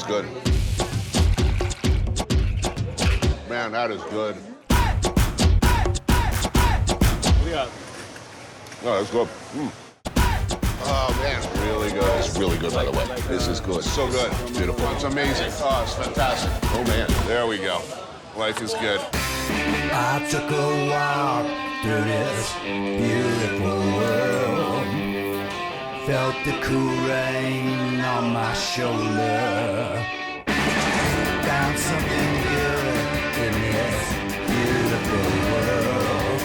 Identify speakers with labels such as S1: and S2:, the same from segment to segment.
S1: that's good. Man, that is good.
S2: Yeah.
S1: No, that's good. Oh, man, really good. It's really good, by the way. This is good. So good. Beautiful. It's amazing. Oh, it's fantastic. Oh, man. There we go. Life is good.
S3: I took a walk through this beautiful world. Felt the cool rain on my shoulder. Found something good in this beautiful world.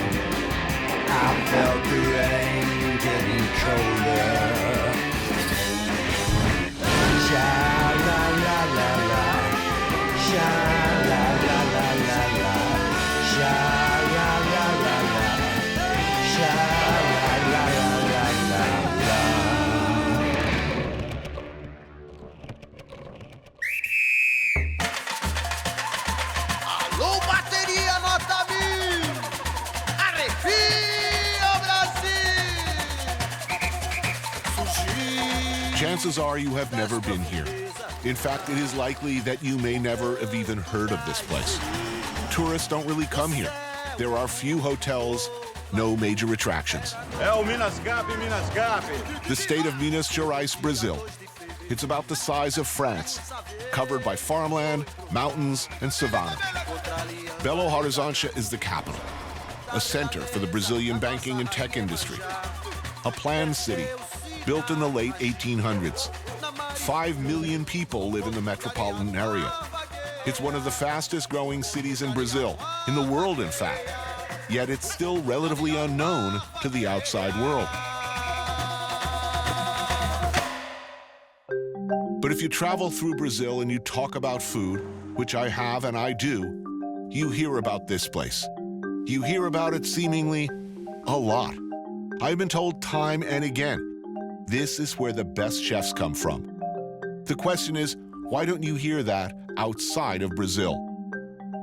S3: I felt the rain getting colder. Sha la la la la, sha la la la la la, sha la la la la, sha la la la la la.
S4: Alô, bateria nota 1000! Arrepia, Brasil! Sushi!
S5: Chances are you have never been here. In fact, it is likely that you may never have even heard of this place. Tourists don't really come here. There are few hotels, no major attractions.
S2: É o Minas Gerais, Minas Gerais.
S5: The state of Minas Gerais, Brazil. It's about the size of France, covered by farmland, mountains, and savanna. Belo Horizonte is the capital, a center for the Brazilian banking and tech industry. A planned city, built in the late 1800s. 5 million people live in the metropolitan area. It's one of the fastest growing cities in Brazil, in the world in fact. Yet it's still relatively unknown to the outside world. But if you travel through Brazil and you talk about food, which I have and I do, you hear about this place. You hear about it seemingly a lot. I've been told time and again, this is where the best chefs come from. The question is, why don't you hear that outside of Brazil?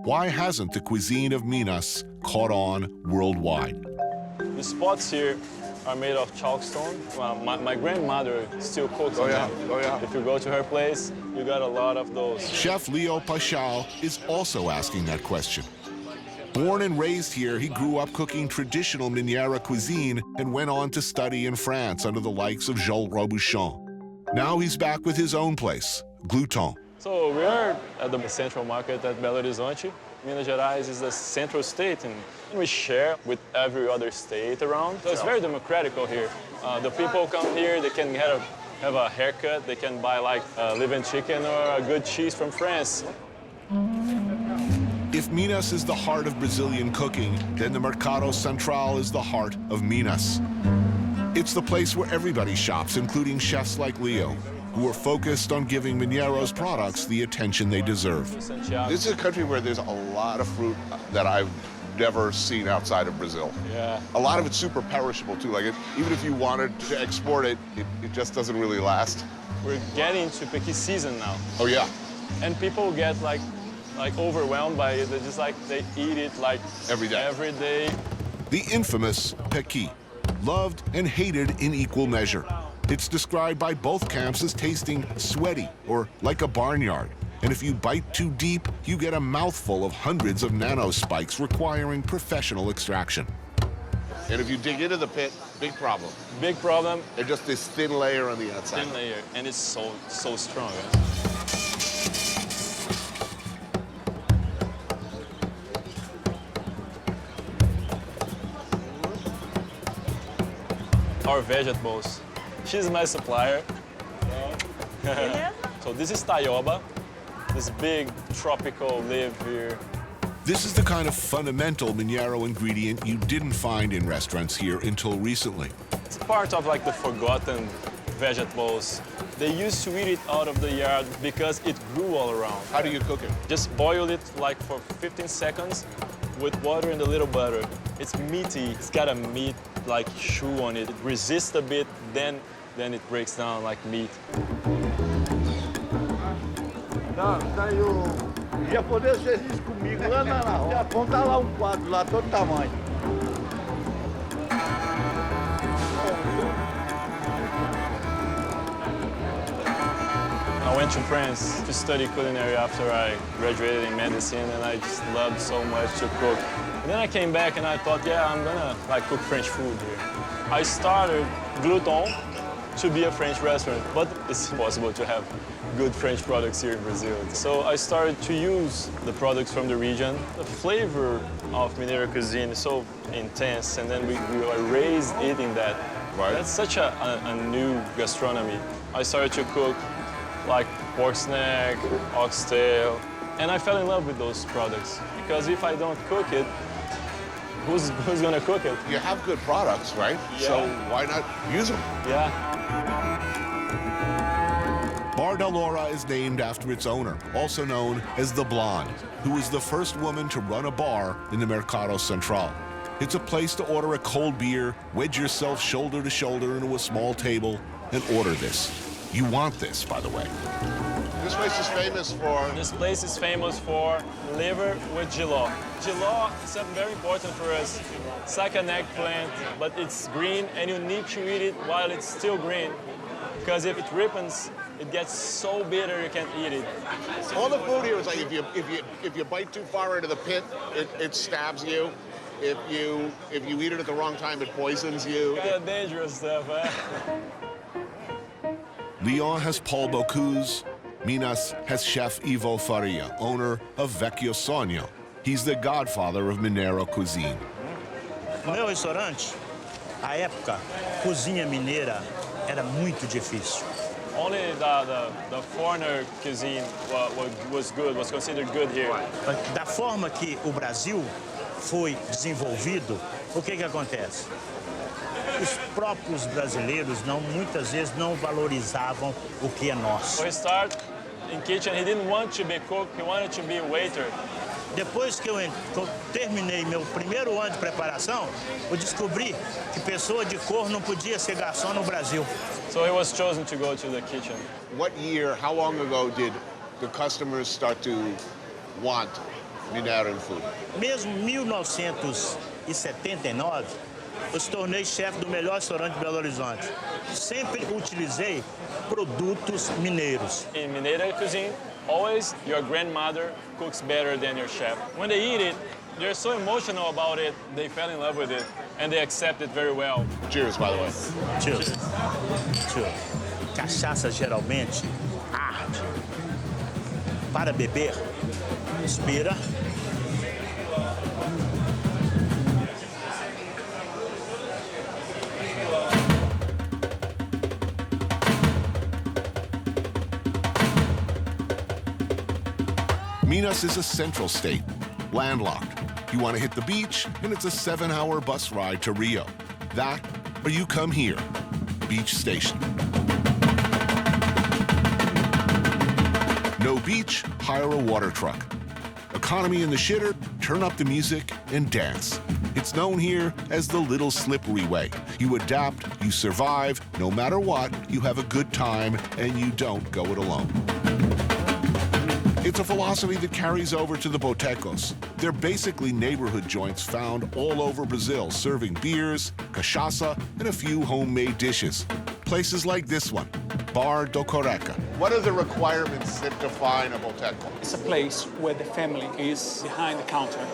S5: Why hasn't the cuisine of Minas caught on worldwide?
S2: The spots here are made of chalkstone. Well, my grandmother still cooks on them.
S1: Oh, yeah.
S2: If you go to her place, you got a lot of those.
S5: Chef Leo Paixão is also asking that question. Born and raised here, he grew up cooking traditional Mineiro cuisine and went on to study in France under the likes of Joël Robuchon. Now he's back with his own place, Glouton.
S2: So we are at the central market at Belo Horizonte. Minas Gerais is a central state, and we share with every other state around. So it's very democratical here. The people come here, they can have a haircut, they can buy like live-in chicken or a good cheese from France.
S5: If Minas is the heart of Brazilian cooking, then the Mercado Central is the heart of Minas. It's the place where everybody shops, including chefs like Leo, who are focused on giving Mineiro's products the attention they deserve.
S1: This is a country where there's a lot of fruit that I've never seen outside of Brazil.
S2: Yeah.
S1: A lot of it's super perishable, too. Like, even if you wanted to export it, it just doesn't really last.
S2: We're getting to picky season now.
S1: Oh, yeah.
S2: And people get like overwhelmed by it. They eat it like
S1: Every day.
S2: Every day.
S5: The infamous pequi, loved and hated in equal measure. It's described by both camps as tasting sweaty or like a barnyard. And if you bite too deep, you get a mouthful of hundreds of nanospikes requiring professional extraction.
S1: And if you dig into the pit, big problem.
S2: Big problem.
S1: They're just this thin layer on the outside.
S2: Thin layer, and it's so strong. Our vegetables. She's my supplier. So this is taioba, this big tropical leaf here.
S5: This is the kind of fundamental Mineiro ingredient you didn't find in restaurants here until recently.
S2: It's part of like the forgotten vegetables. They used to eat it out of the yard because it grew all around.
S1: How do you cook it?
S2: Just boil it like for 15 seconds with water and a little butter. It's meaty. It's got a meat like chew on it. It resists a bit, then it breaks down like meat.
S6: Daí o japonês fez isso comigo lá na roça. Aponta lá quadro, lá todo tamanho.
S2: I went to France to study culinary after I graduated in medicine, and I just loved so much to cook. And then I came back and I thought, yeah, I'm gonna cook French food here. I started Bourdain to be a French restaurant, but it's impossible to have good French products here in Brazil. So I started to use the products from the region. The flavor of Mineiro cuisine is so intense, and then we were raised eating that.
S1: Right.
S2: That's such a new gastronomy. I started to cook like pork snack, oxtail, and I fell in love with those products. Because if I don't cook it, who's gonna cook it?
S1: You have good products, right?
S2: Yeah.
S1: So why not use them?
S2: Yeah.
S5: Bar del Ora is named after its owner, also known as the Blonde, who was the first woman to run a bar in the Mercado Central. It's a place to order a cold beer, wedge yourself shoulder to shoulder into a small table, and order this. You want this, by the way.
S1: This place is famous for...
S2: This place is famous for liver with jiló. Jiló is something very important for us. It's like an eggplant, but it's green, and you need to eat it while it's still green, because if it ripens, it gets so bitter you can't eat it.
S1: All the food here is like if you bite too far into the pit, it stabs you. If you eat it at the wrong time, it poisons you.
S2: Kind of dangerous stuff, eh?
S5: Lyon has Paul Bocuse. Minas has Chef Ivo Faria, owner of Vecchio Sogno. He's the godfather of Mineiro cuisine.
S7: No meu restaurante, à época, cozinha mineira era muito difícil.
S2: Only the foreigner cuisine was good, was considered good here.
S7: Da forma que o Brasil foi desenvolvido, o que acontece? Os próprios brasileiros muitas vezes não valorizavam o que é nosso.
S2: So he started in kitchen, he didn't want to be cook, he wanted to be a waiter.
S7: Depois que eu terminei meu primeiro ano de preparação, eu descobri que pessoa de cor não podia ser garçom no Brasil.
S2: So he was chosen to go to the kitchen.
S1: What year, how long ago did the customers start to want Mineiro food?
S7: Mesmo em 1979, eu se tornei chefe do melhor restaurante de Belo Horizonte. Sempre utilizei produtos mineiros.
S2: In Mineiro cuisine, always your grandmother cooks better than your chef. When they eat it, they're so emotional about it, they fell in love with it, and they accept it very well.
S1: Cheers, by the way.
S7: Cheers. Cheers. Cachaça geralmente arde. Para beber, inspira.
S5: Minas is a central state, landlocked. You want to hit the beach, and it's a 7-hour bus ride to Rio. That, or you come here, Beach Station. No beach, hire a water truck. Economy in the shitter, turn up the music and dance. It's known here as the Little Slippery Way. You adapt, you survive, no matter what, you have a good time, and you don't go it alone. It's a philosophy that carries over to the botecos. They're basically neighborhood joints found all over Brazil, serving beers, cachaça, and a few homemade dishes. Places like this one, Bar do Coreca.
S1: What are the requirements that define a boteco?
S8: It's a place where the family is behind the counter,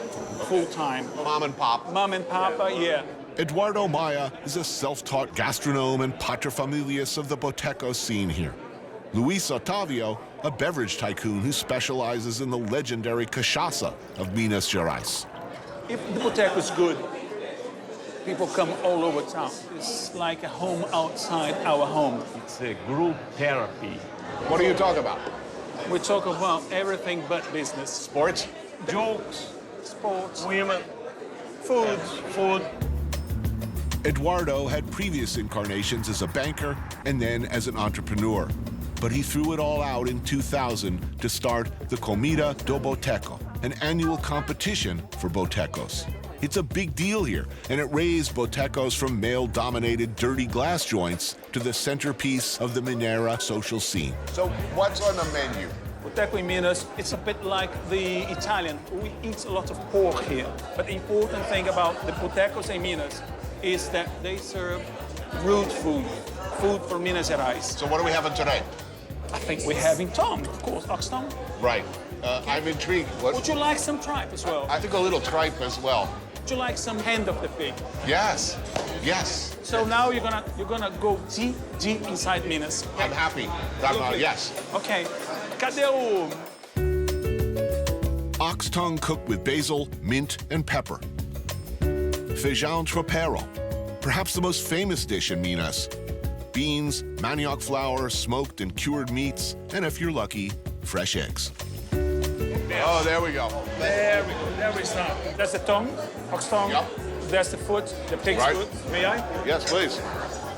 S8: full-time.
S1: Mom and pop.
S8: Mom and papa, yeah.
S5: Eduardo Maia is a self-taught gastronome and paterfamilias of the boteco scene here. Luis Otavio, a beverage tycoon who specializes in the legendary cachaça of Minas Gerais.
S8: If the boteco is good, people come all over town. It's like a home outside our home.
S9: It's a group therapy.
S1: What do you talk about?
S8: We talk about everything but business.
S1: Sports?
S8: Jokes, sports,
S9: Women,
S8: food.
S5: Eduardo had previous incarnations as a banker and then as an entrepreneur. But he threw it all out in 2000 to start the Comida do Boteco, an annual competition for botecos. It's a big deal here, and it raised botecos from male-dominated dirty glass joints to the centerpiece of the Mineira social scene.
S1: So what's on the menu?
S8: Boteco in Minas, it's a bit like the Italian. We eat a lot of pork here. But the important thing about the botecos in Minas is that they serve root food for Minas Gerais.
S1: So what are we having today?
S8: I think we're having tongue, of course, ox tongue.
S1: Right. I'm intrigued. What?
S8: Would you like some tripe as well?
S1: I think a little tripe as well.
S8: Would you like some hand of the pig?
S1: Yes. Yes.
S8: So now you're gonna go deep inside Minas.
S1: I'm happy. Yes.
S8: Okay. Cadê o...
S5: Ox tongue cooked with basil, mint, and pepper. Feijão tropeiro, perhaps the most famous dish in Minas. Beans, manioc flour, smoked and cured meats, and if you're lucky, fresh eggs.
S1: Oh, there we go.
S8: There we go. There we start. That's the tongue, ox tongue.
S1: Yep.
S8: That's the foot, the pig's
S1: Right.
S8: foot. May I?
S1: Yes, please.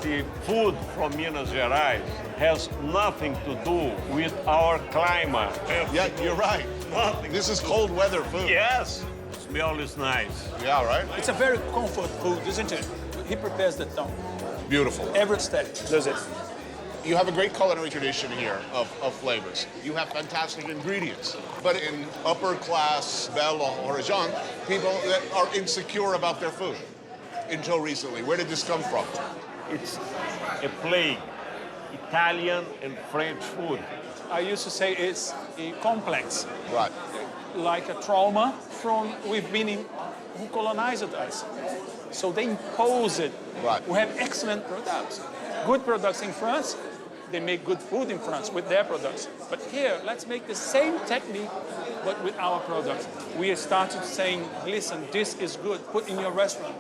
S9: The food from Minas Gerais has nothing to do with our climate.
S1: Yeah, you're right.
S9: Nothing.
S1: This is cold weather food.
S9: Yes, smell is nice.
S1: Yeah, right?
S8: It's a very comfort food, isn't it? He prepares the tongue.
S1: Beautiful.
S8: Every step does it.
S1: You have a great culinary tradition here of flavors. You have fantastic ingredients. But in upper class Belo Horizonte, people that are insecure about their food until recently. Where did this come from?
S9: It's a plague. Italian and French food.
S8: I used to say it's a complex,
S1: Right.
S8: like a trauma from who colonized us. So they impose it.
S1: Right.
S8: We have excellent products. Good products in France. They make good food in France with their products. But here, let's make the same technique, but with our products. We started saying, listen, this is good, put in your restaurant.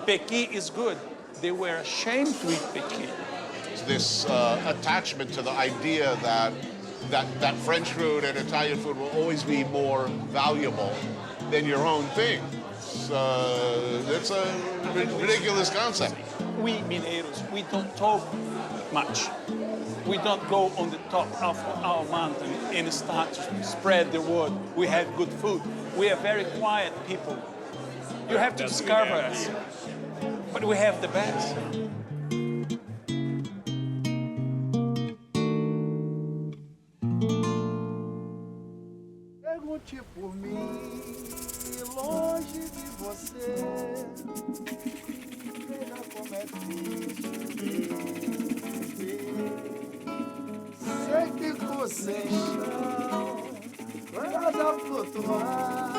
S8: Pequi is good. They were ashamed to eat pequi.
S1: This attachment to the idea that French food and Italian food will always be more valuable than your own thing. It's a ridiculous concept.
S8: We Mineiros, we don't talk much. We don't go on the top of our mountain and start to spread the word. We have good food. We are very quiet people. You have to discover us. But we have the best.
S4: Pergunte por mim, longe de você. Veja como é triste viver. Sei que ficou sem chão, quase a flutuar,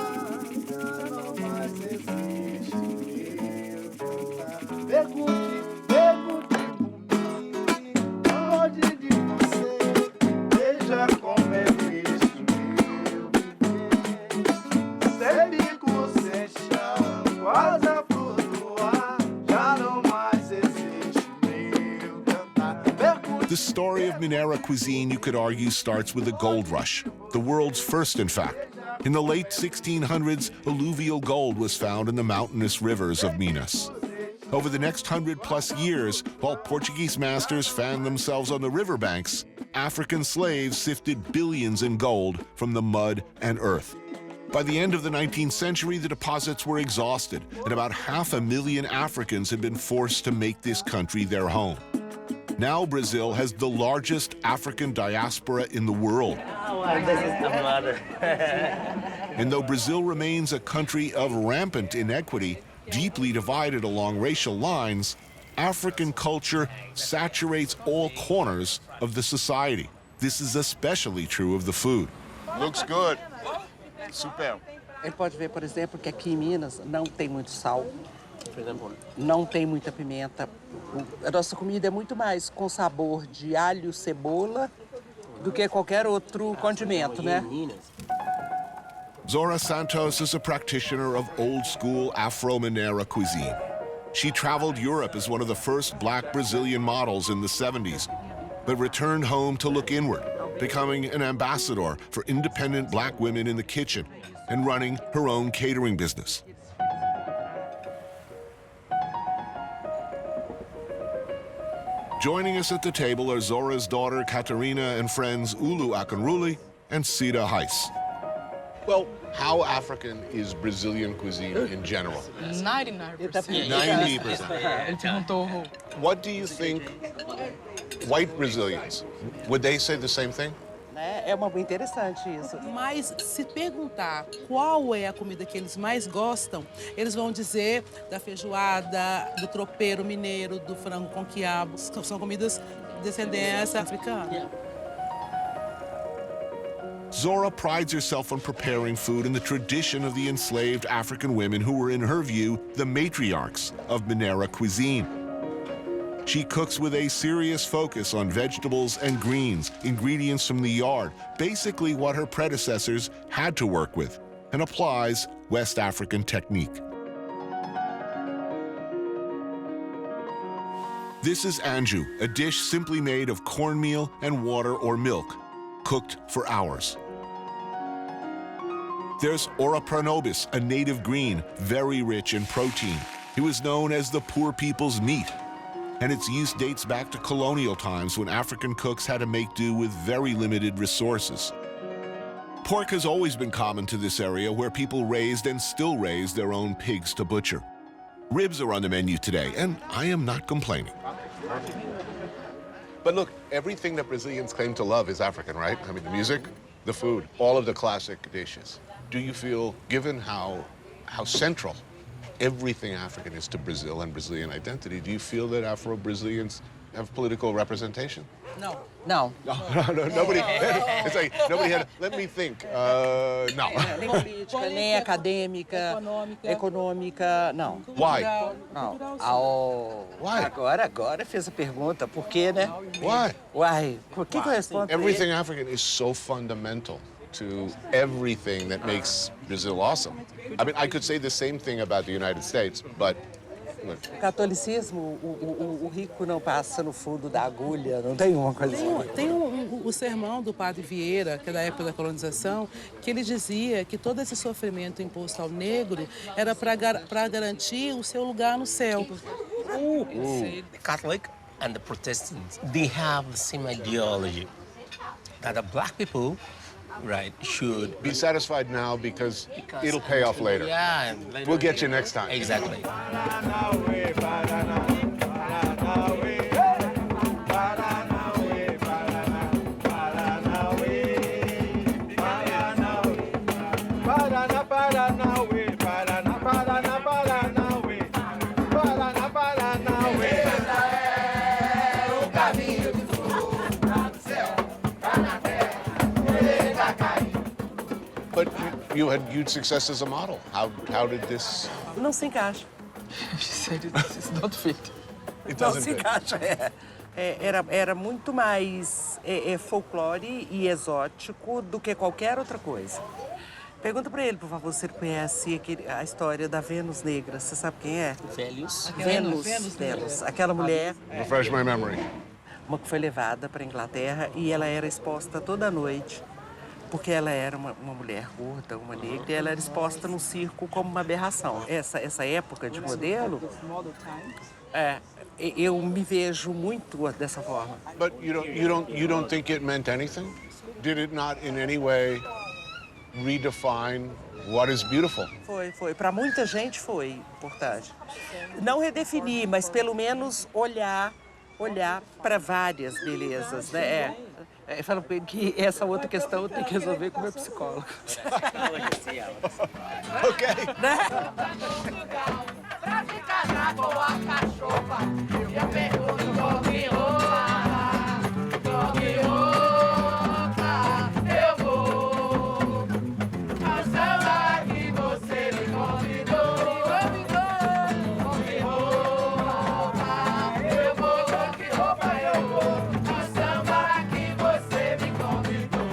S4: já não mais existe meu cantar. Pergunte por mim, longe de você. Veja como é triste meu viver. Sei que ficou sem chão, quase a flutuar, já não mais existe meu cantar.
S5: The story of Mineiro cuisine, you could argue, starts with the gold rush, the world's first, in fact. In the late 1600s, alluvial gold was found in the mountainous rivers of Minas. Over the next 100+ years, while Portuguese masters fanned themselves on the riverbanks, African slaves sifted billions in gold from the mud and earth. By the end of the 19th century, the deposits were exhausted, and about 500,000 Africans had been forced to make this country their home. Now Brazil has the largest African diaspora in the world.
S10: This is the mother.
S5: And though Brazil remains a country of rampant inequity, deeply divided along racial lines, African culture saturates all corners of the society. This is especially true of the food.
S1: Looks good. Super.
S10: Ele pode ver, por exemplo, que aqui em Minas não tem muito sal, não tem muita pimenta. A nossa comida é muito mais com sabor de alho, cebola, do que qualquer outro condimento, né?
S5: Zora Santos is a practitioner of old-school Afro-Mineiro cuisine. She traveled Europe as one of the first black Brazilian models in the 70s, but returned home to look inward, becoming an ambassador for independent black women in the kitchen and running her own catering business. Joining us at the table are Zora's daughter, Catarina, and friends Ulu Akanruli and Cida Heiss.
S1: Well, how African is Brazilian cuisine in general?
S11: 99%.
S1: 90%. What do you think white Brazilians, would they say the same thing?
S10: É muito interessante isso.
S11: Mas se perguntar qual é a comida que eles mais gostam, eles vão dizer da feijoada, do tropeiro mineiro, do frango com quiabo. São comidas de descendência africana.
S5: Zora prides herself on preparing food in the tradition of the enslaved African women who were, in her view, the matriarchs of Mineiro cuisine. She cooks with a serious focus on vegetables and greens, ingredients from the yard, basically what her predecessors had to work with, and applies West African technique. This is anju, a dish simply made of cornmeal and water or milk, cooked for hours. There's ora pranobis, a native green, very rich in protein. It was known as the poor people's meat, and its use dates back to colonial times when African cooks had to make do with very limited resources. Pork has always been common to this area where people raised and still raise their own pigs to butcher. Ribs are on the menu today, and I am not complaining.
S1: But look, everything that Brazilians claim to love is African, right? I mean, the music, the food, all of the classic dishes. Do you feel, given how central everything African is to Brazil and Brazilian identity, do you feel that Afro-Brazilians have political representation?
S10: No.
S1: No, nobody. It's like nobody had. Let me think. No.
S10: Nem política, nem acadêmica, econômica, não.
S1: Why?
S10: Não.
S1: Why?
S10: Agora fez a pergunta, por quê, né?
S1: Why?
S10: Uai, por que eu respondo?
S1: Everything African is so fundamental to everything that makes Brazil awesome. I mean, I could say the same thing about the United States, but look.
S10: O catolicismo, o rico não passa no fundo da agulha, não tem uma coisa assim.
S11: Tem o sermão do padre Vieira, que é da época da colonização, que ele dizia que todo esse sofrimento imposto ao negro era para garantir o seu lugar no céu.
S12: The Catholic and the Protestants, they have the same ideology that the black people, right, should
S1: Be satisfied now because it'll pay off later.
S12: Yeah,
S1: We'll get you next time.
S12: Exactly.
S1: But you had huge success as a model. How did this?
S10: Não se encaixa.
S12: She said it's not fit.
S1: It
S10: Não
S1: doesn't
S10: se
S1: fit.
S10: encaixa. Era muito mais folclore e exótico do que qualquer outra coisa. Pergunta pra ele, por favor, se ele conhece a história da Vênus Negra. Você sabe quem é?
S12: Velhos.
S10: Vênus. Aquela mulher,
S1: Refresh my memory.
S10: uma que foi levada para a Inglaterra e ela era exposta toda noite, porque ela era uma mulher gorda, uma negra, e ela era exposta no circo como uma aberração. Essa época de modelo, eu me vejo muito dessa forma.
S1: But you don't think it meant anything? Did it not in any way redefine what is beautiful?
S10: Foi. Para muita gente foi importante. Não redefinir, mas pelo menos olhar para várias belezas, né? Eu falo que essa outra questão eu tenho que resolver com o meu psicólogo.
S1: Ok.
S4: Pra ficar na boa cachorra, eu pergunto eu vou ao samba que você me convidou. Eu vou com que roupa eu vou ao samba que você me convidou.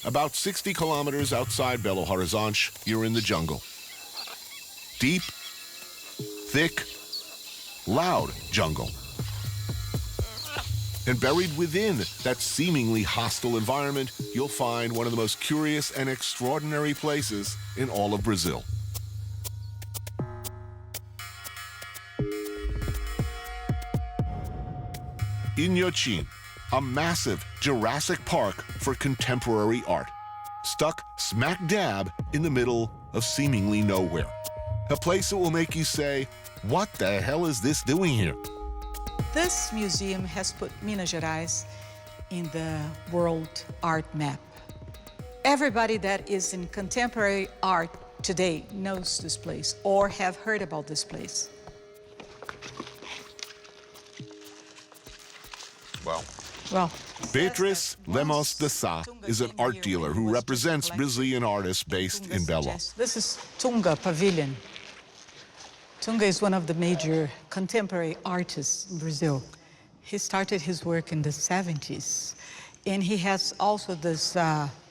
S5: About 60 kilometers outside Belo Horizonte, you're in the jungle. Deep, thick, loud jungle. And buried within that seemingly hostile environment, you'll find one of the most curious and extraordinary places in all of Brazil. Inhotim, a massive Jurassic Park for contemporary art, stuck smack dab in the middle of seemingly nowhere. A place that will make you say, what the hell is this doing here?
S13: This museum has put Minas Gerais in the world art map. Everybody that is in contemporary art today knows this place or have heard about this place. Well,
S5: Beatriz Lemos de Sá is an art dealer who represents Brazilian artists based in Belo.
S13: This is Tunga Pavilion. Tunga is one of the major contemporary artists in Brazil. He started his work in the 70s, and he has also this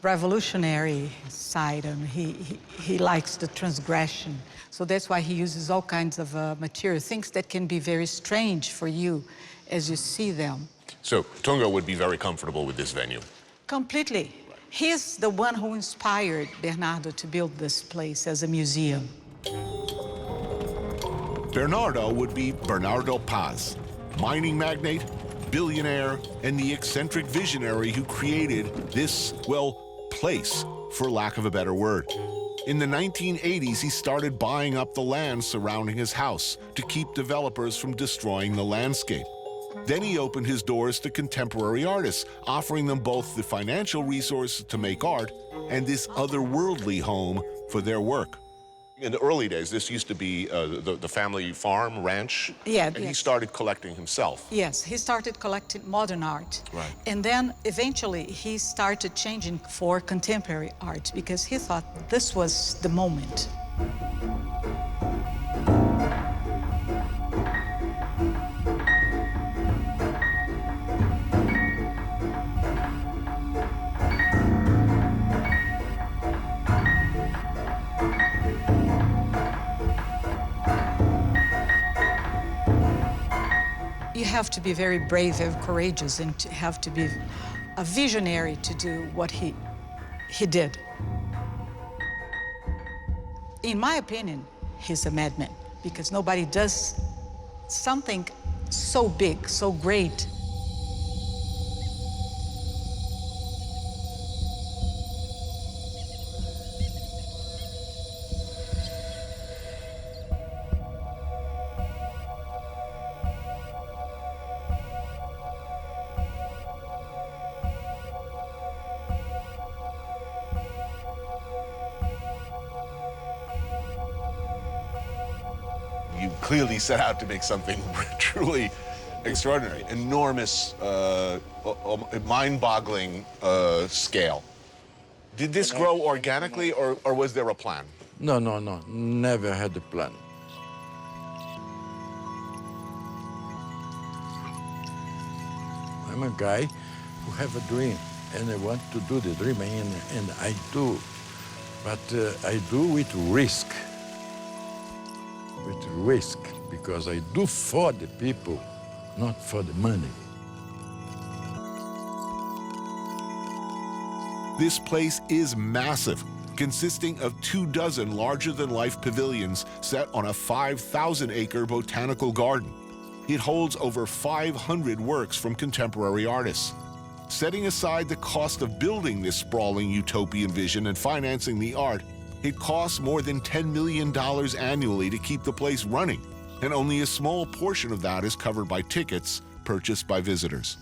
S13: revolutionary side, and he likes the transgression. So that's why he uses all kinds of material, things that can be very strange for you as you see them.
S1: So Tunga would be very comfortable with this venue.
S13: Completely. He's the one who inspired Bernardo to build this place as a museum.
S5: Bernardo would be Bernardo Paz, mining magnate, billionaire, and the eccentric visionary who created this, well, place, for lack of a better word. In the 1980s, he started buying up the land surrounding his house to keep developers from destroying the landscape. Then he opened his doors to contemporary artists, offering them both the financial resources to make art and this otherworldly home for their work.
S1: In the early days, this used to be the family farm, ranch.
S13: Yeah,
S1: and
S13: yes.
S1: he started collecting himself.
S13: Yes, he started collecting modern art.
S1: Right.
S13: And then eventually he started changing for contemporary art because he thought this was the moment. You have to be very brave and courageous and to have to be a visionary to do what he did. In my opinion, he's a madman because nobody does something so big, so great.
S1: You clearly set out to make something truly extraordinary, enormous, mind-boggling scale. Did this grow organically, or was there a plan?
S6: No, never had a plan. I'm a guy who have a dream, and I want to do the dream, and I do. But I do with risk. With risk, because I do for the people, not for the money.
S5: This place is massive, consisting of 24 larger-than-life pavilions set on a 5,000-acre botanical garden. It holds over 500 works from contemporary artists. Setting aside the cost of building this sprawling utopian vision and financing the art, it costs more than $10 million annually to keep the place running, and only a small portion of that is covered by tickets purchased by visitors.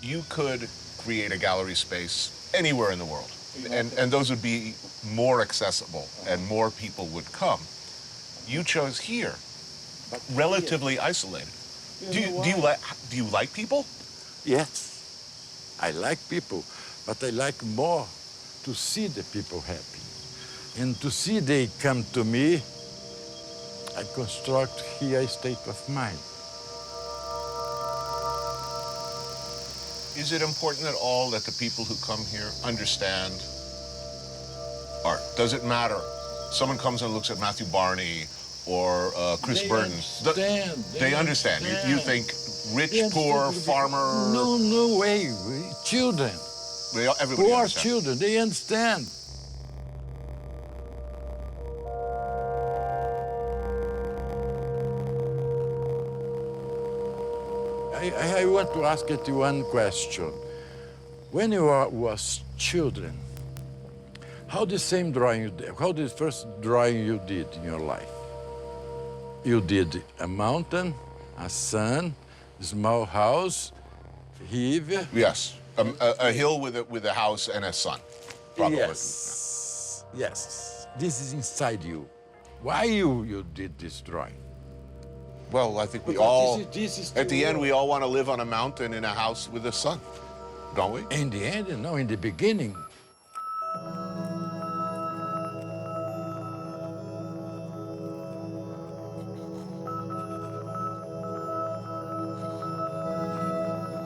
S1: You could create a gallery space anywhere in the world, and those would be more accessible, and more people would come. You chose here, relatively isolated. Do you like people?
S6: Yes, I like people, but I like more to see the people happy. And to see they come to me, I construct here a state of mind.
S1: Is it important at all that the people who come here understand art? Does it matter? Someone comes and looks at Matthew Barney or Chris Burden. They understand. You think rich, poor, farmer?
S6: No way. Children.
S1: Everybody
S6: Poor
S1: understands.
S6: children, they understand. I want to ask you one question. When you was children, how the same drawing you did, how the first drawing you did in your life? You did a mountain, a sun, Small house, river.
S1: Yes, a hill with a house and a sun, probably.
S6: Yes, yes. This is inside you. Why you did this drawing?
S1: Well, I think we
S6: Because
S1: all,
S6: this is
S1: at the
S6: too-
S1: end, we all want to live on a mountain in a house with a sun, don't we?
S6: In the end, no, in the beginning.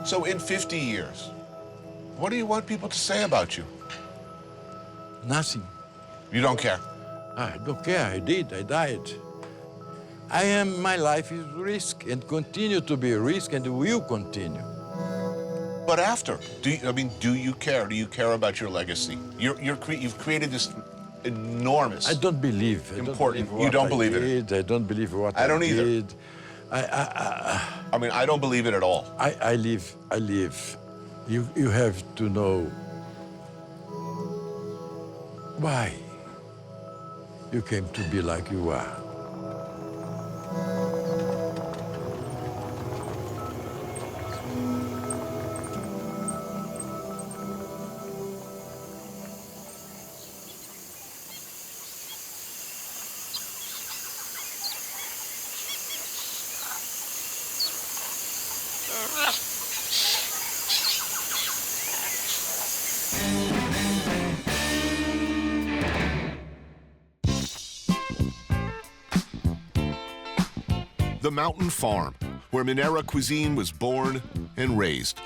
S1: So in 50 years, what do you want people to say about you?
S6: Nothing.
S1: You don't care.
S6: I don't care. I died. My life is risk and continue to be risk and will continue.
S1: But after, do you care? Do you care about your legacy? You've created this enormous.
S6: I don't believe.
S1: Important. You don't believe in it?
S6: I don't believe what
S1: I don't either.
S6: did.
S1: I mean, I don't believe it at all.
S6: I live. You have to know why you came to be like you are.
S5: The Mountain Farm, where Mineiro cuisine was born and raised.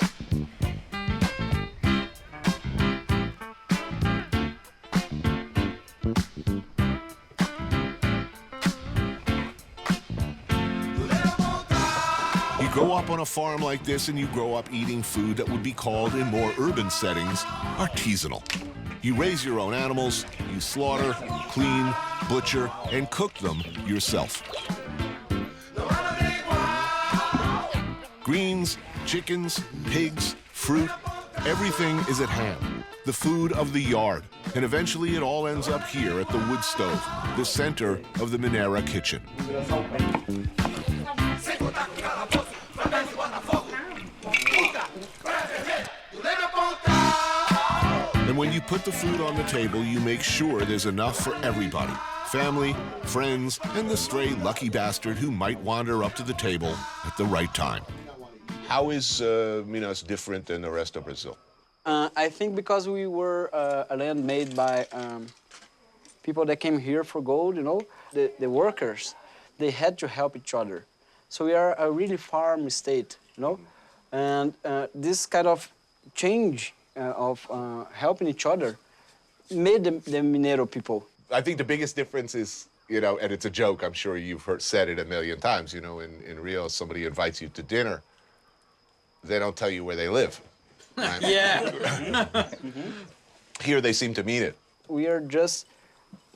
S5: You grow up on a farm like this and you grow up eating food that would be called in more urban settings artisanal. You raise your own animals, you slaughter, clean, butcher, and cook them yourself. Greens, chickens, pigs, fruit, everything is at hand. The food of the yard. And eventually it all ends up here at the wood stove, the center of the Mineiro kitchen. And when you put the food on the table, you make sure there's enough for everybody. Family, friends, and the stray lucky bastard who might wander up to the table at the right time. How is Minas different than the rest of Brazil?
S14: I think because we were a land made by people that came here for gold, you know, the workers, they had to help each other. So we are a really farm state, you know, and this kind of change of helping each other made the Mineiro people.
S1: I think the biggest difference is, you know, and it's a joke, I'm sure you've said it a million times, you know, in Rio, somebody invites you to dinner, they don't tell you where they live. Right?
S14: Yeah.
S1: Here they seem to mean it.
S14: We are just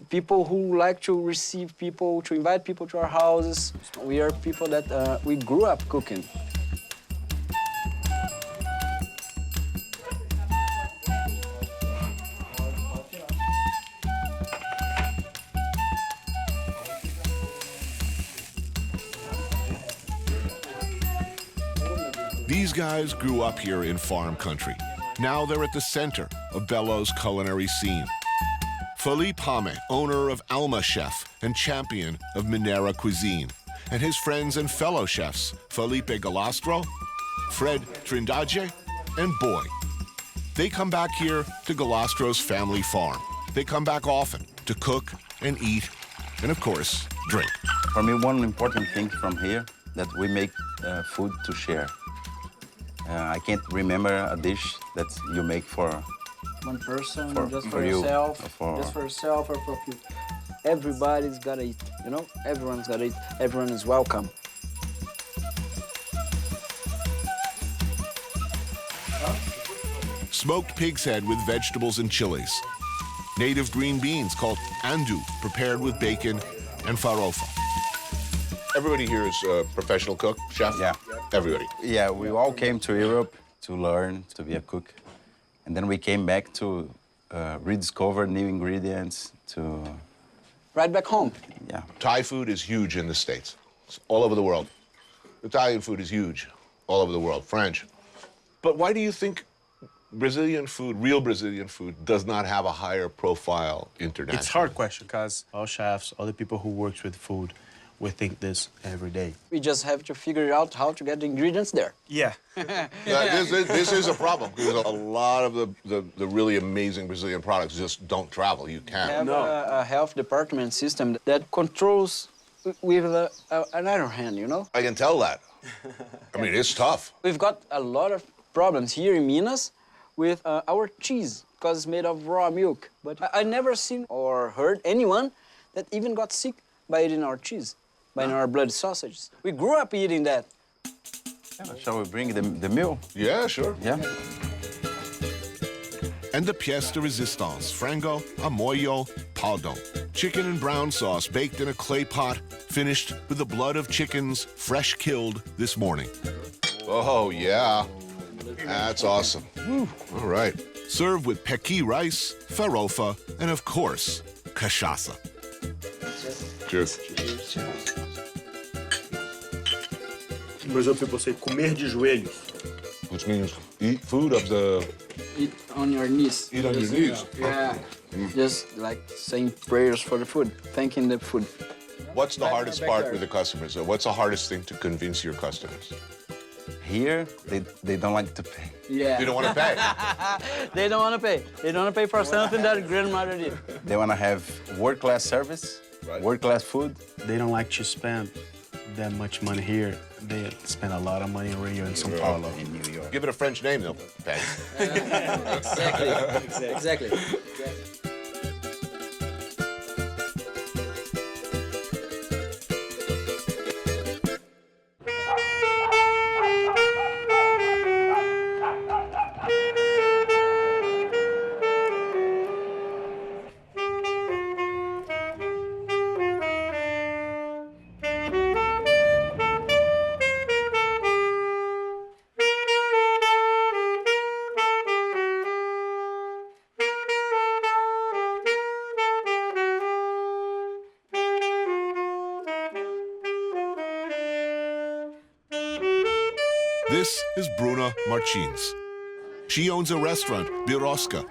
S14: people who like to receive people, to invite people to our houses. We are people that we grew up cooking.
S5: These guys grew up here in farm country. Now they're at the center of Belo's culinary scene. Felipe Hame, owner of Alma Chef and champion of Mineiro cuisine, and his friends and fellow chefs, Felipe Galastro, Fred Trindade, and Boy. They come back here to Galastro's family farm. They come back often to cook and eat, and of course, drink.
S15: For me, one important thing from here, that we make food to share. I can't remember a dish that you make for
S14: one person, just
S15: for
S14: for
S15: you,
S14: yourself,
S15: for...
S14: just for yourself or for you. Everybody's gotta eat, you know? Everyone's gotta eat. Everyone is welcome.
S5: Smoked pig's head with vegetables and chilies. Native green beans called andu, prepared with bacon and farofa.
S1: Everybody here is a professional cook, chef?
S15: Yeah.
S1: Everybody?
S15: Yeah, we all came to Europe to learn to be a cook. And then we came back to rediscover new ingredients, to...
S14: Right back home.
S15: Yeah.
S1: Thai food is huge in the States. It's all over the world. Italian food is huge. all over the world, French. But why do you think Brazilian food, real Brazilian food, does not have a higher profile internationally?
S16: It's a hard question because all chefs, all the people who works with food, we think this every day.
S14: We just have to figure out how to get the ingredients there.
S16: Yeah.
S1: This is a problem because a lot of the really amazing Brazilian products just don't travel. You can't.
S14: We have a health department system that controls with an iron hand, you know?
S1: I can tell that. I mean, it's tough.
S14: We've got a lot of problems here in Minas with our cheese, because it's made of raw milk. But I never seen or heard anyone that even got sick by eating our cheese, by eating our blood sausages. We grew up eating that.
S15: Yeah, shall we bring the meal?
S1: Yeah, sure.
S15: Yeah.
S5: And the pièce de résistance, frango a molho pardon. Chicken in brown sauce baked in a clay pot, finished with the blood of chickens fresh killed this morning.
S1: Oh, yeah. That's awesome. Woo. All right.
S5: Served with pequi rice, farofa, and of course, cachaça.
S1: Cheers.
S16: Mas eu fui você comer de joelhos.
S1: Which means eat food of the...
S14: Eat on your knees.
S1: Eat on your knees.
S14: Yeah. Just like saying prayers for the food, thanking the food.
S1: What's the hardest part with the customers? What's the hardest thing to convince your customers?
S15: Here, they don't like to pay.
S14: Yeah.
S1: They don't want to pay.
S14: They don't want to pay. They don't want to pay for something that grandmother did.
S15: They want to have world-class service, world-class food.
S16: They don't like to spend that much money here. They spend a lot of money in Rio and São Paulo.
S15: In New York.
S1: Give it a French name, they'll pay.
S14: Exactly.
S5: This is Bruna Martins. She owns a restaurant, Birosca,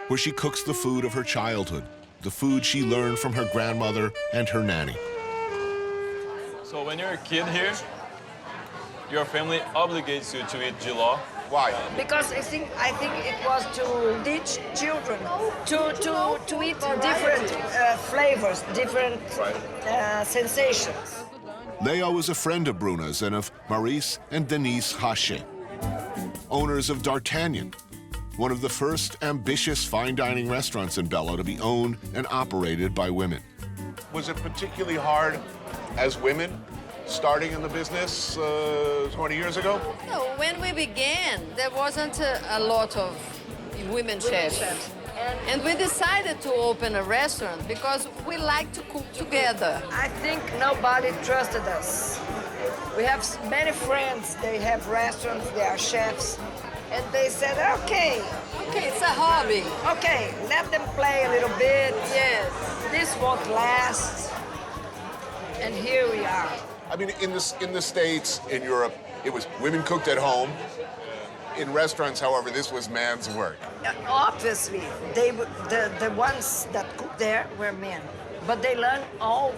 S5: where she cooks the food of her childhood, the food she learned from her grandmother and her nanny.
S2: So when you're a kid here, your family obligates you to eat jiló.
S1: Why?
S17: Because I think it was to teach children to eat different flavors, different sensations.
S5: Leo is a friend of Bruna's and of Maurice and Denise Hache, owners of D'Artagnan, one of the first ambitious fine dining restaurants in Belo to be owned and operated by women.
S1: Was it particularly hard as women starting in the business 20 years ago?
S18: No, when we began, there wasn't a lot of women chefs. And we decided to open a restaurant because we like to cook together.
S17: I think nobody trusted us. We have many friends, they have restaurants, they are chefs, and they said, okay,
S18: it's a hobby.
S17: Okay, let them play a little bit.
S18: Yes.
S17: This won't last. And here we are.
S1: I mean, in the States, in Europe, it was women cooked at home. In restaurants, however, this was man's work.
S17: Obviously, the ones that cooked there were men. But they learned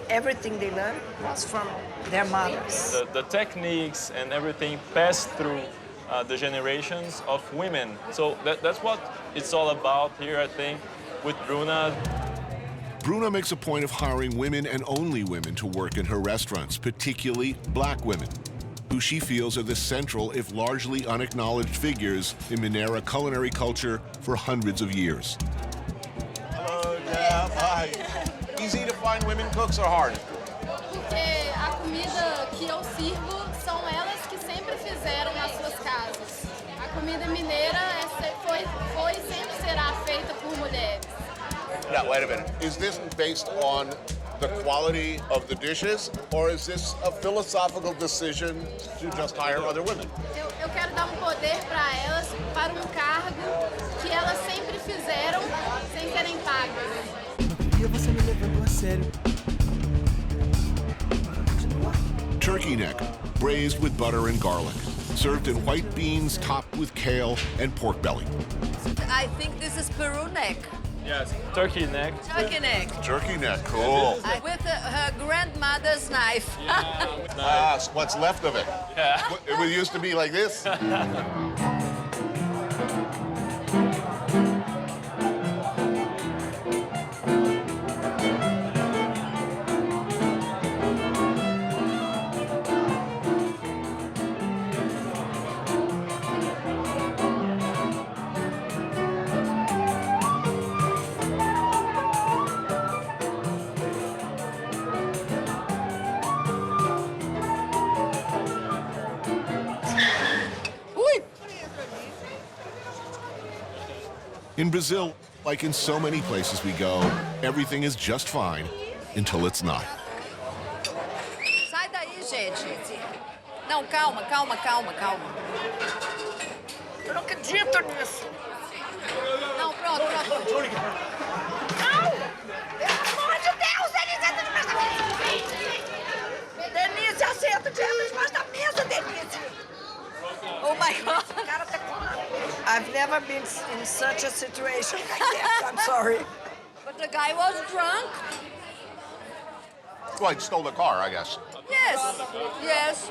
S17: everything they learned was from their mothers.
S2: The techniques and everything passed through the generations of women. So that's what it's all about here, I think, with Bruna.
S5: Bruna makes a point of hiring women and only women to work in her restaurants, particularly black women, who she feels are the central, if largely unacknowledged figures in Mineiro culinary culture for hundreds of years.
S1: Hello, Jeff. Hi. Easy to find women cooks or hard?
S19: Porque a comida que eu sirvo são elas que sempre fizeram nas suas casas. A comida mineira foi e sempre será feita por mulheres.
S1: Now, wait a minute. Is this based on the quality of the dishes, or is this a philosophical decision to just hire other women?
S19: Eu quero dar poder para elas, para cargo que elas sempre fizeram sem serem pagas.
S3: Você me levando a sério.
S5: Turkey neck, braised with butter and garlic, served in white beans topped with kale and pork belly.
S18: I think this is Peru neck.
S2: Yes, turkey neck.
S18: Turkey neck.
S1: Jerky neck, cool.
S18: With her grandmother's knife.
S1: What's left of it.
S2: Yeah.
S1: It used to be like this.
S5: In Brazil, like in so many places we go, everything is just fine until it's not.
S18: Sai daí, gente. Não, calma, calma, calma, calma. Eu não acredito nisso. Não, pronto, pronto. Não! Pelo amor de Deus, Denise, entra debaixo da mesa. Denise, assenta debaixo da mesa, Denise. Oh my God. I've never been in such a situation like that. I'm sorry. But the guy was drunk.
S1: Well, he stole the car, I guess.
S18: Yes, yes.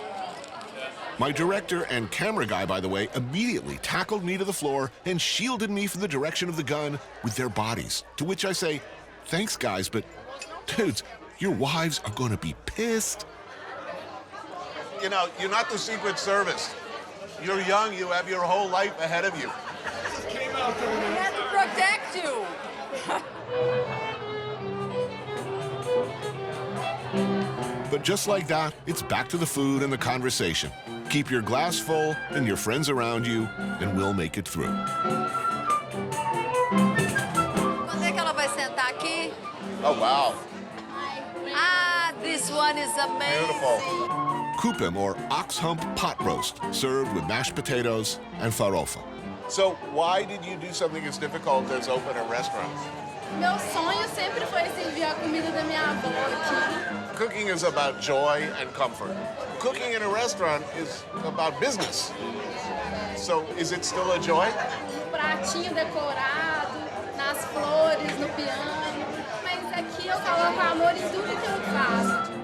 S5: My director and camera guy, by the way, immediately tackled me to the floor and shielded me from the direction of the gun with their bodies. To which I say, thanks, guys, but dudes, your wives are going to be pissed.
S1: You know, you're not the Secret Service. You're young, you have your whole life ahead of you.
S18: We had to protect you.
S5: But just like that, it's back to the food and the conversation. Keep your glass full and your friends around you, and we'll make it through.
S18: Quando é que ela vai sentar aqui?
S1: Oh, wow.
S18: Ah, this one is amazing.
S1: Beautiful.
S5: Kupim, or ox hump pot roast, served with mashed potatoes and farofa.
S1: So why did you do something as difficult as open a restaurant?
S19: Meu sonho sempre foi servir a comida da minha avó aqui.
S1: Cooking is about joy and comfort. Cooking in a restaurant is about business. So is it still a joy?
S19: Pratinho decorado, nas flores, no piano. Mas aqui eu coloco amor em tudo que eu faço.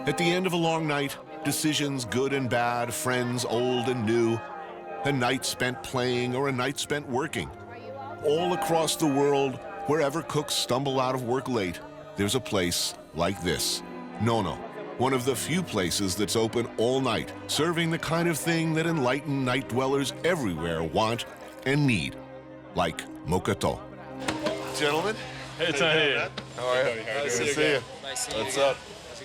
S5: At the end of a long night, decisions good and bad, friends old and new, a night spent playing or a night spent working. All across the world, wherever cooks stumble out of work late, there's a place like this. Nono, one of the few places that's open all night, serving the kind of thing that enlightened night dwellers everywhere want and need, like mocato.
S1: Gentlemen.
S2: Hey, Tony.
S1: How are you? Nice to see you. What's up?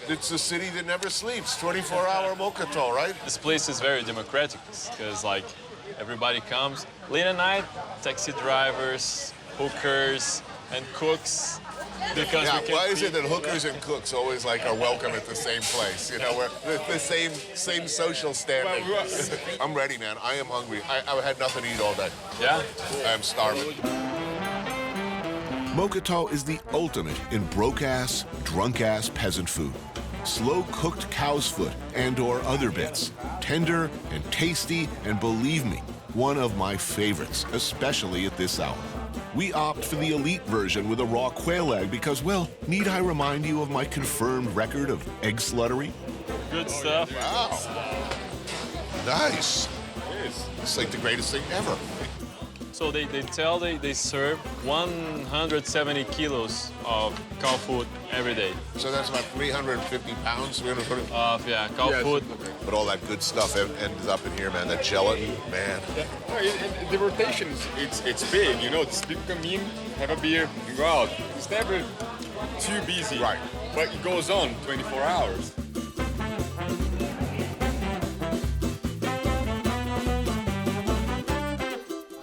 S1: It's a city that never sleeps, 24-hour mocato, right?
S2: This place is very democratic because, like, everybody comes late at night, taxi drivers, hookers, and cooks. Because
S1: yeah, why is it that hookers and cooks always like are welcome at the same place? You know, we're the same social standing. I'm ready, man. I am hungry. I had nothing to eat all day.
S2: Yeah?
S1: I'm starving.
S5: Mocato is the ultimate in broke-ass, drunk-ass peasant food. Slow-cooked cow's foot and/or other bits. Tender and tasty, and believe me, one of my favorites, especially at this hour. We opt for the elite version with a raw quail egg because, well, need I remind you of my confirmed record of egg sluttery?
S2: Good stuff.
S1: Wow. Nice. It's like the greatest thing ever.
S2: So they serve 170 kilos of cow food every day.
S1: So that's about 350 pounds, 320?
S2: Yeah, cow food.
S1: But all that good stuff ends up in here, man. That gelatin, man.
S20: Yeah. No, the rotation, it's big, you know. These people come in, have a beer, and go out. It's never too busy.
S1: Right.
S20: But it goes on 24 hours.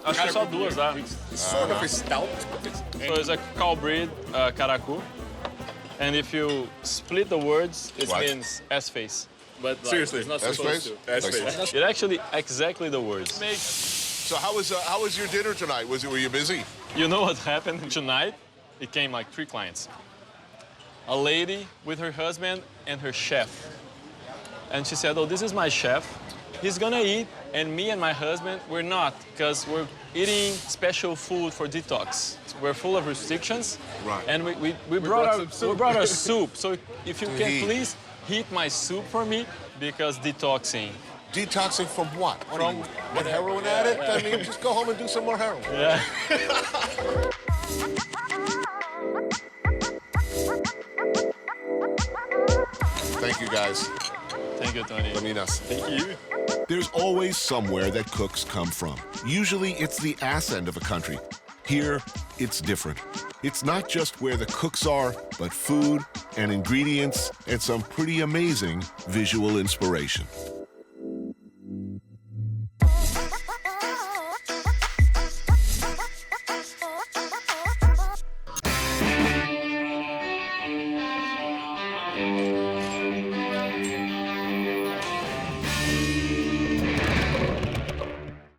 S2: Acho que só duas, tá?
S20: Sort of a stout.
S2: So it's a cow breed, caracu. And if you split the words, it means S-face. But like,
S20: Seriously,
S2: it's not
S1: S-face?
S2: supposed to.
S1: S-face.
S2: It actually exactly the words.
S1: So how was your dinner tonight? Were you busy?
S2: You know what happened tonight? It came like 3 clients. A lady with her husband and her chef. And she said, oh, this is my chef. He's gonna eat, and me and my husband, we're not, because we're eating special food for detox. We're full of restrictions.
S1: Right.
S2: And we brought our soup. So if you can please heat my soup for me, because detoxing.
S1: Detoxing from what? From what, heroin addict? I mean, just go home and do some more heroin.
S2: Yeah.
S1: Thank you, guys.
S2: Thank you, Tony.
S1: Minas.
S2: Thank you.
S5: There's always somewhere that cooks come from. Usually it's the ass end of a country. Here, it's different. It's not just where the cooks are, but food and ingredients and some pretty amazing visual inspiration.